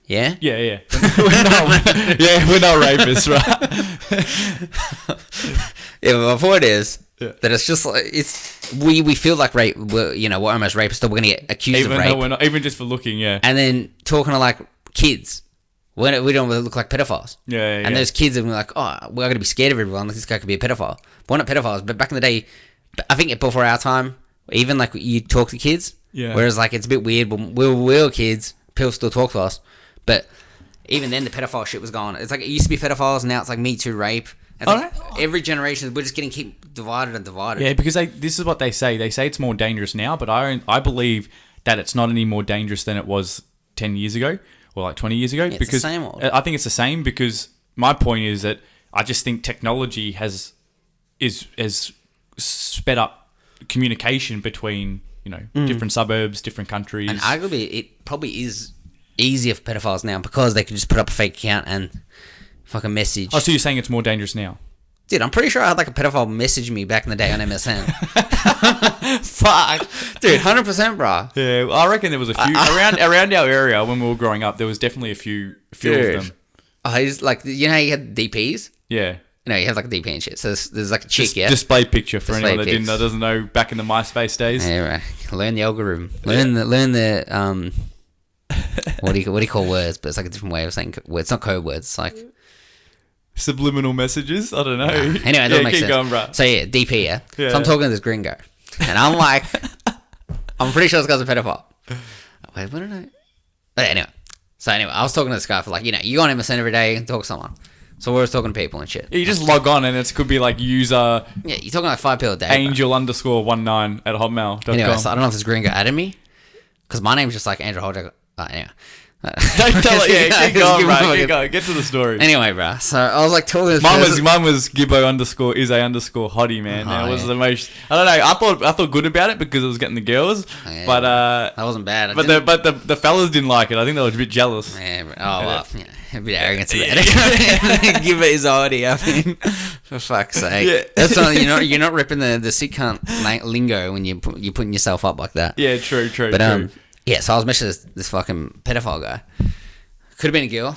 Yeah? Yeah. We're not rapists, right? Yeah, but my point is that it's just like we feel like rape. We're almost rapists, so we're gonna get accused of rape. Even we're not, even just for looking, yeah. And then talking to like kids, we don't look like pedophiles. Yeah. And those kids are like, oh, we're gonna be scared of everyone. Like this guy could be a pedophile. But we're not pedophiles. But back in the day, I think before our time, even like you talk to kids. Yeah. Whereas like it's a bit weird. But we were kids. People still talk to us. But even then, the pedophile shit was gone. It's like it used to be pedophiles. Now it's like Me Too rape. And like every generation, we're just getting keep divided and divided. Yeah, because this is what they say. They say it's more dangerous now, but I believe that it's not any more dangerous than it was 10 years ago or like 20 years ago. Yeah, because it's the same old. I think it's the same because my point is that I just think technology has sped up communication between different suburbs, different countries. And arguably, it probably is easier for pedophiles now because they can just put up a fake account and fucking message. Oh, so you're saying it's more dangerous now? Dude, I'm pretty sure I had like a pedophile message me back in the day on MSN. Fuck. Dude, 100%, bro. Yeah, I reckon there was a few around our area when we were growing up. There was definitely a few of them. Oh, he's like, how you had DPs? Yeah. You have like a DP and shit. So there's like a chick, Display picture for Display anyone that doesn't know back in the MySpace days. Yeah, right. Learn the algorithm. Learn the what do you call words? But it's like a different way of saying words. It's not code words. It's like subliminal messages. I don't know. Anyway, it doesn't make sense. Going, bro. So yeah, DP. Yeah. So I'm talking to this gringo, and I'm like, I'm pretty sure this guy's a pedophile. Wait, what did I? But anyway, I was talking to this guy for like you go on MSN every day and talk to someone. So we're just talking to people and shit. You just log on and it could be like user. Yeah, you're talking like 5 people a day. Angel_19 at hotmail.com. Anyway, so I don't know if this gringo added me because my name's just like Andrew Hodge. Anyway. Don't tell it. Yeah, keep going, bro. Keep going. Get to the story. Anyway, bro. So I was like talking to this mine was Gibbo_is_hottie, man. It was the most. I don't know. I thought good about it because it was getting the girls, but that wasn't bad. But the fellas didn't like it. I think they were a bit jealous. Yeah. Well, a bit arrogant about it. Give it his Hottie. I mean, for fuck's sake. Yeah. That's not you're not ripping the sick cunt lingo when you're putting yourself up like that. Yeah, true. But yeah, so I was messaging this fucking pedophile guy. Could have been a girl,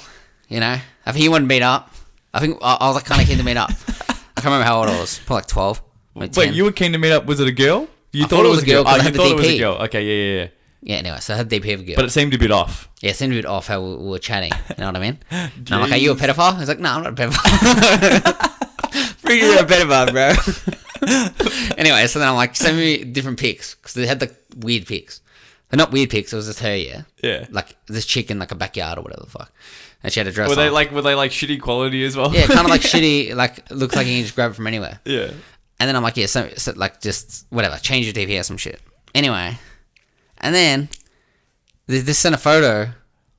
I think he wanted to meet up. I think I was like kind of keen to meet up. I can't remember how old I was. Probably like 12. Wait, you were keen to meet up? Was it a girl? You thought it was a girl. Oh, you thought it was a girl. Okay, yeah. Yeah, anyway, so I had the DP of a girl. But it seemed a bit off. Yeah, it seemed a bit off how we were chatting. You know what I mean? And I'm like, are you a pedophile? He's like, no, I'm not a pedophile. Pretty sure you're a pedophile, bro. Anyway, so then I'm like, send me different pics. Because they had the weird pics. They're not weird pics, it was just her, yeah. Yeah. Like this chick in like a backyard or whatever the fuck. And she had a dress on. Were they like shitty quality as well? Yeah, kind of like shitty, like looks like you can just grab it from anywhere. Yeah. And then I'm like, yeah, so like just whatever, change your DP or some shit. Anyway. And then they sent a photo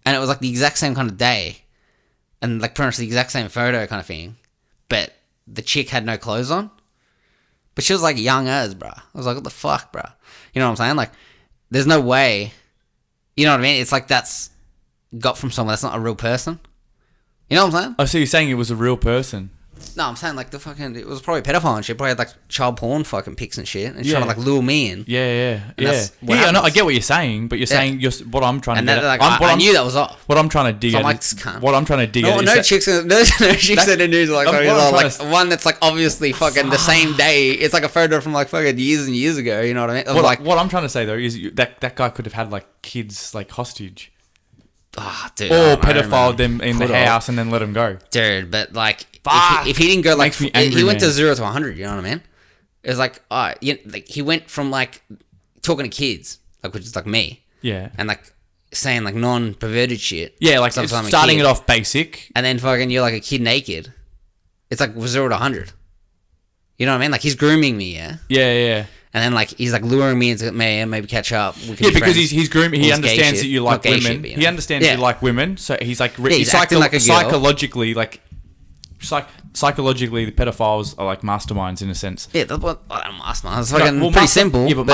and it was like the exact same kind of day. And like pretty much the exact same photo kind of thing. But the chick had no clothes on. But she was like young as, bro. I was like, what the fuck, bro? You know what I'm saying? Like, there's no way. You know what I mean? It's like that's got from someone that's not a real person. You know what I'm saying? Oh, so you're saying it was a real person? No, I'm saying like it was probably pedophile and shit. Probably had like child porn fucking pics and shit. And trying to like lure me in. Yeah. I get what you're saying, but you're saying what I'm trying to get. Like, I knew that was off. What I'm trying to dig at. What I'm trying to dig at. No chicks in the news are like one that's like obviously fucking the same day. It's like a photo from like fucking years and years ago. You know what I mean? What I'm trying to say though is that guy could have had like kids like hostage. Dude, or pedophile them in the house and then let them go. Dude, but like if he didn't go like he went to 0 to 100, you know what I mean? It was like like he went from like talking to kids, like which is like me. Yeah. And like saying like non-perverted shit. Yeah, like starting it off basic. And then fucking you're like a kid naked. It's like 0 to 100. You know what I mean? Like he's grooming me, yeah? Yeah. And then, like, he's, like, luring me into maybe catch up. Because he's grooming. He understands that you like women. He understands you like women. So he's, like, he's acting like a girl. psychologically, like, psychologically, the pedophiles are like masterminds in a sense. Yeah, that's what mastermind. It's fucking pretty simple. Yeah, but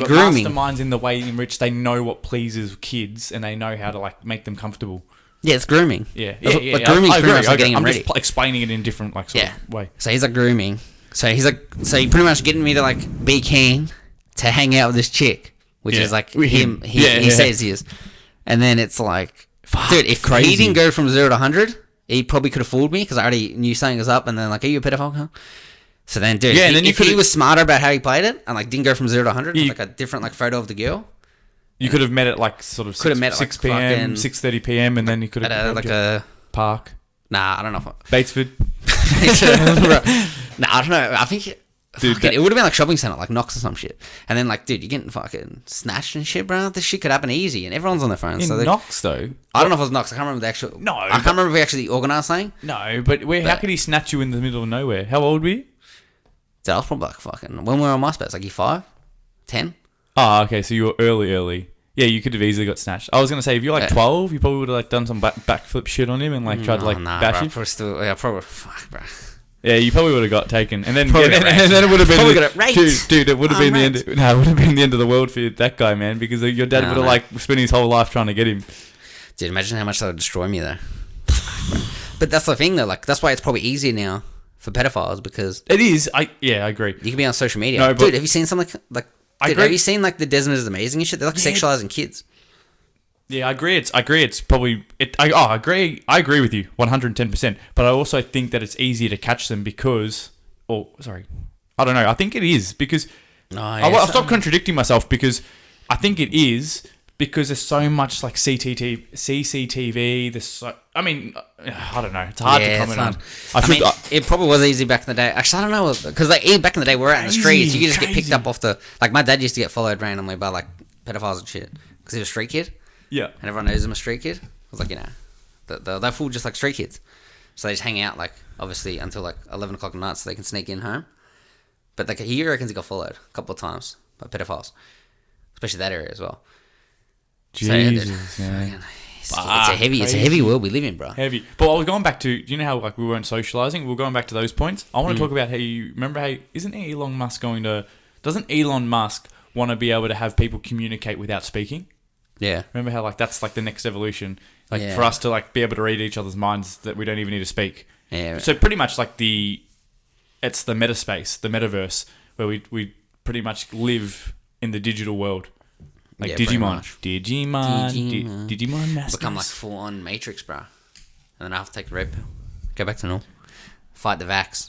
grooming. masterminds in the way in which they know what pleases kids and they know how to like make them comfortable. Yeah, it's grooming. Yeah. Like grooming is pretty much like getting him ready. I'm just explaining it in different like sort of way. So he's like grooming. So he's like, so he pretty much getting me to like be keen to hang out with this chick, which is like him. He says he is, and then it's like, dude, if he didn't go from 0 to 100. He probably could have fooled me because I already knew something was up, and then like, are you a pedophile? Huh? So then, dude, if he was smarter about how he played it, and like didn't go from 0 to 100, like a different like photo of the girl. You could have met at like sort of 6 p.m., 6:30 p.m., and then you could have at like a park. Nah, I don't know. Batesford. Nah, I don't know. I think dude, it would have been like shopping centre, like Knox or some shit. And then like, dude, you're getting fucking snatched and shit, bro. This shit could happen easy, and everyone's on their phones. In Knox though. I don't know if it was Knox. I can't remember the actual. No, I can't remember if we actually organised something. No, but how could he snatch you in the middle of nowhere? How old were you? Dude, I was probably like fucking when we were on MySpace, like year 5, 10. Oh, okay. So you were early. Yeah, you could have easily got snatched. I was gonna say if you're like 12, you probably would have like done some backflip shit on him and like tried to like bash him. Probably. Fuck, bro. Yeah, you probably would have got taken, and then it would have been dude. It would have been the end. No, it would have been the end of the world for that guy, man. Because your dad would have like spent his whole life trying to get him. Dude, imagine how much that would destroy me though. But that's the thing though. Like that's why it's probably easier now for pedophiles because it is. I agree. You can be on social media. No, dude, have you seen something like? Dude, have you seen like the Desmond is Amazing and shit? They're like sexualizing kids. Yeah, I agree. It's probably. I agree with you 110%. But I also think that it's easier to catch them because. I don't know. I think it is because. I'll stop contradicting myself because I think it is because there's so much like CCTV. There's so. I mean, I don't know. It's hard to comment on. It probably was easy back in the day. Actually, I don't know because like back in the day we're out in the streets. You could just get picked up off the like. My dad used to get followed randomly by like pedophiles and shit because he was a street kid. Yeah. And everyone knows him a street kid. I was like, they're full just like street kids. So they just hang out, like, obviously, until like 11 o'clock at night so they can sneak in home. But like, he reckons he got followed a couple of times by pedophiles. Especially that area as well. Jesus, man. It's a heavy world we live in, bro. Heavy. But I was going back to, you know how like we weren't socializing? We were going back to those points. I want to talk about doesn't Elon Musk want to be able to have people communicate without speaking? Yeah. Remember how like that's like the next evolution, like for us to like be able to read each other's minds that we don't even need to speak. Yeah. So pretty much like it's the metaspace, the metaverse, where we pretty much live in the digital world, like Digimon mask. Become like full on Matrix, bro. And then I have to take the red pill, go back to normal, fight the vax.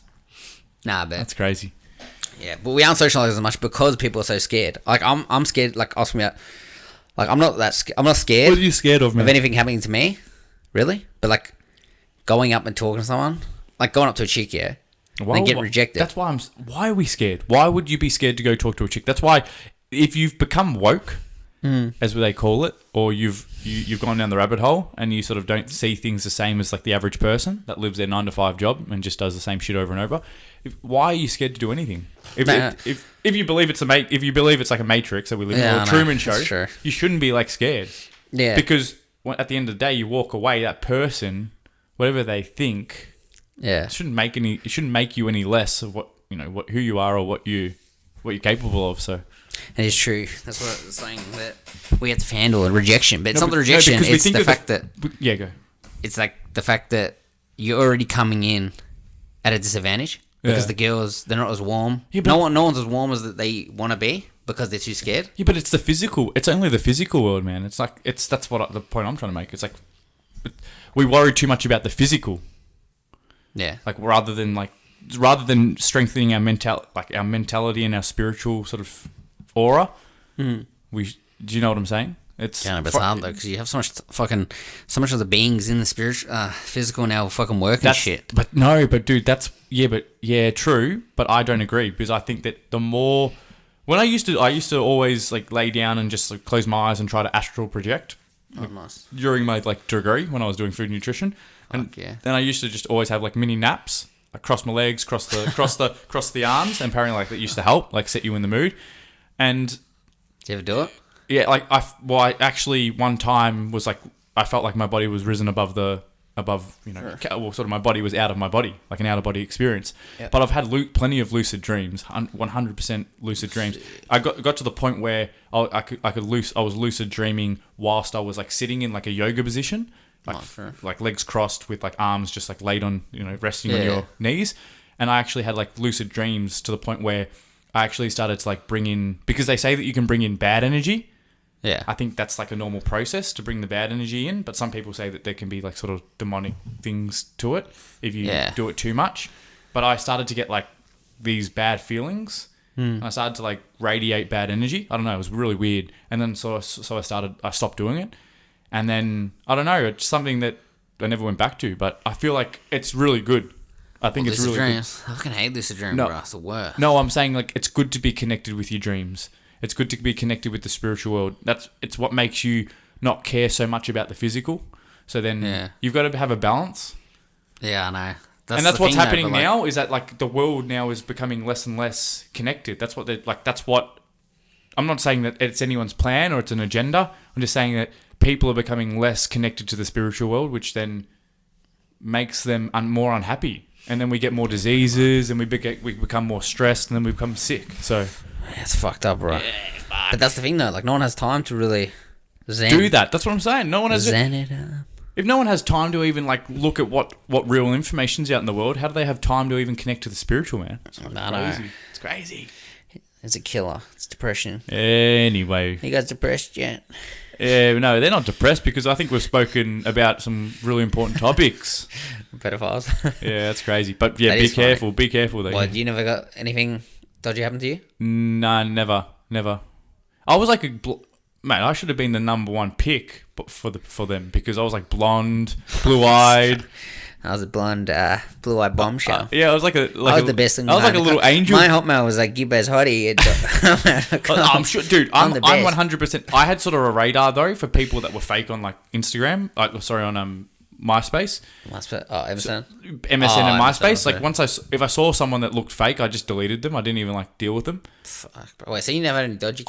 Nah, but that's crazy. Yeah, but we aren't socializing as much because people are so scared. Like I'm scared. Like ask me out. Like, I'm not scared. What are you scared of, man? Of anything happening to me, really. But, like, going up and talking to someone, like, going up to a chick, and get rejected. That's why why are we scared? Why would you be scared to go talk to a chick? That's why, if you've become woke, as they call it, or you've gone down the rabbit hole, and you sort of don't see things the same as, like, the average person that lives their 9-to-5 job and just does the same shit over and over, why are you scared to do anything? If you believe it's like a Matrix that we live in, or a Truman Show, you shouldn't be like scared. Yeah. Because at the end of the day, you walk away. That person, whatever they think, it shouldn't make you any less of who you are or what you're capable of. So. It is true. That's what I was saying. That we have to handle rejection, but it's not the rejection. It's the fact that go. It's like the fact that you're already coming in at a disadvantage. Because the girls, they're not as warm. Yeah, no one's as warm as they want to be because they're too scared. Yeah, but it's the physical. It's only the physical world, man. It's like that's what the point I'm trying to make. It's like we worry too much about the physical. Yeah. Like rather than strengthening our mentality and our spiritual sort of aura. Do you know what I'm saying? It's hard though because you have so much of the beings in the spiritual, physical now fucking work and shit. But dude, true. But I don't agree because I think that the more when I used to always like lay down and just like close my eyes and try to astral project. Nice. During my like degree when I was doing food nutrition, and then I used to just always have like mini naps, like cross my legs, cross the arms, and apparently like that used to help, like set you in the mood. And did you ever do it? Yeah, like I actually one time was like I felt like my body was risen above the above, well, sort of my body was out of my body, like an out of body experience. Yep. But I've had plenty of lucid dreams, 100% lucid dreams. I got to the point where I was lucid dreaming whilst I was like sitting in like a yoga position, like legs crossed with like arms just like laid on, resting on your knees. And I actually had like lucid dreams to the point where I actually started to like bring in, because they say that you can bring in bad energy. Yeah. I think that's like a normal process to bring the bad energy in, but some people say that there can be like sort of demonic things to it if you do it too much. But I started to get like these bad feelings. And I started to like radiate bad energy. I don't know, it was really weird. And then so I stopped doing it. And then I don't know, it's something that I never went back to, but I feel like it's really good. I think it's really good. I fucking hate lucid dreams, bro. It's the worst. No, I'm saying like it's good to be connected with your dreams. It's good to be connected with the spiritual world. It's what makes you not care so much about the physical. So then you've got to have a balance. Yeah, I know. That's what's happening now, is that like the world now is becoming less and less connected. That's what I'm not saying that it's anyone's plan or it's an agenda. I'm just saying that people are becoming less connected to the spiritual world, which then makes them more unhappy. And then we get more diseases, and we become more stressed, and then we become sick. So it's fucked up, bro. Yeah, fuck. But that's the thing, though. Like, no one has time to really do that. That's what I'm saying. No one has zen it up. If no one has time to even like look at what real information's out in the world, how do they have time to even connect to the spiritual, man? It's crazy. It's crazy. It's a killer. It's depression. Anyway, you guys depressed yet? Yeah, no, they're not depressed because I think we've spoken about some really important topics. Pedophiles. Yeah, that's crazy. But yeah, be careful. Be careful though. What, you never got anything dodgy happen to you? No, never. I was like man, I should have been the number one pick for them because I was like blonde, blue-eyed. I was a blonde, blue-eyed bombshell. Yeah, I was I was the best thing. I was like a little angel. My hotmail was like Gibbo's hottie. I'm sure, dude. I'm 100%. I had sort of a radar though for people that were fake on like Instagram. On MySpace. MSN. MSN and MySpace. Like if I saw someone that looked fake, I just deleted them. I didn't even like deal with them. Fuck, bro. Wait, so you never had any dodgy?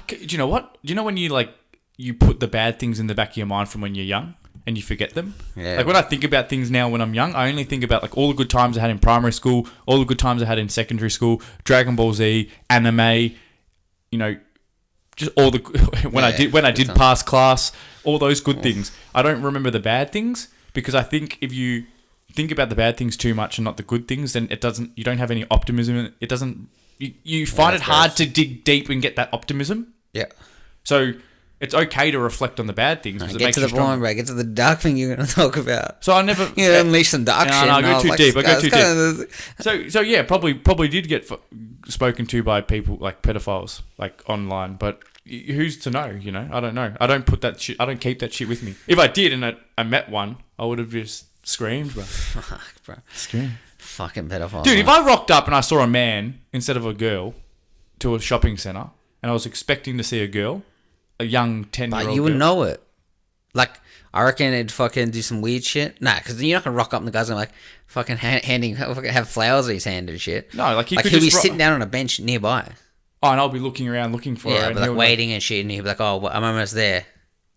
Do you know what? Do you know when you put the bad things in the back of your mind from when you're young and you forget them? Yeah. Like when I think about things now when I'm young, I only think about like all the good times I had in primary school, all the good times I had in secondary school, Dragon Ball Z, anime, just all the when I did pass class, all those good things. I don't remember the bad things because I think if you think about the bad things too much and not the good things, then you don't have any optimism. It doesn't. You find it hard to dig deep and get that optimism. Yeah. So it's okay to reflect on the bad things. Get to the point, bro. Get to the dark thing you're going to talk about. So I never... unleash some dark shit. No, I go too deep. I go too deep. So yeah, probably did get spoken to by people like pedophiles, like online. But who's to know, I don't know. I don't put that shit... I don't keep that shit with me. If I did and I met one, I would have just screamed, bro. Fuck, bro. Scream. Fucking pedophile. Dude, if I rocked up and I saw a man instead of a girl to a shopping centre and I was expecting to see a girl... a young 10-year-old But you would know it. Like, I reckon it'd fucking do some weird shit. Nah, because you're not going to rock up and the guy's going to, like, fucking have flowers in his hand and shit. No, like, he'll be sitting down on a bench nearby. Oh, and I'll be looking around looking for her. Yeah, but like waiting and shit, and he'll be like, oh, well, I'm almost there.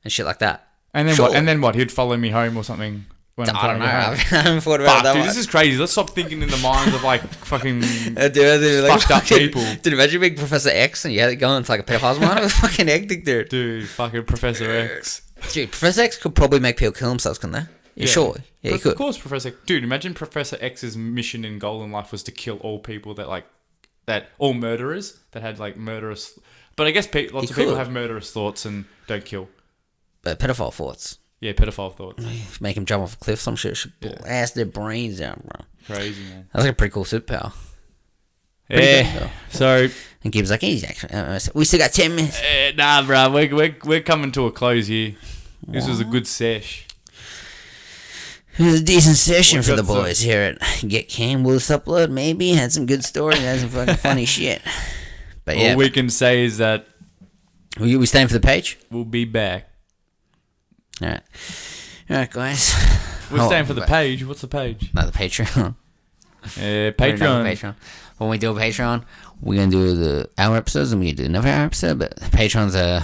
And shit like that. And then what? And then what? He'd follow me home or something? When I don't know. I haven't thought about that. Dude, this is crazy. Let's stop thinking in the minds of like fucking like, fucked up people. Dude, imagine being Professor X and you had it going to like a pedophile's mind. It was fucking hectic, dude. Dude, fucking Professor X. Dude, Professor X could probably make people kill themselves, couldn't they? Yeah, sure. Yeah, he could. Of course, Professor. Dude, imagine Professor X's mission and goal in life was to kill all people all murderers that had like murderous. But I guess lots of people have murderous thoughts and don't kill. But pedophile thoughts. Yeah, pedophile thoughts. Make him jump off a cliff, some shit. Should blast their brains out, bro. Crazy, man. That's like a pretty cool superpower. Yeah. So. And Gibbs like, he's actually. We still got 10 minutes. Nah, bro. We're coming to a close here. This was a good sesh. It was a decent session for the boys here at Get Cam. We'll upload, maybe. Had some good stories. Had some fucking funny shit. But yeah. All we can say is that. We staying for the page? We'll be back. Alright, guys. We're staying for the page. What's the page? No, the Patreon. Patreon. When we do a Patreon, we're gonna do the hour episodes and we do another hour episode. But Patreon's one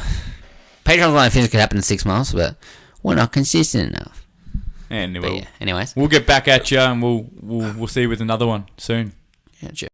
of the things that could happen in 6 months, but we're not consistent enough. And But yeah, anyways. we'll get back at you, and we'll see you with another one soon. Yeah,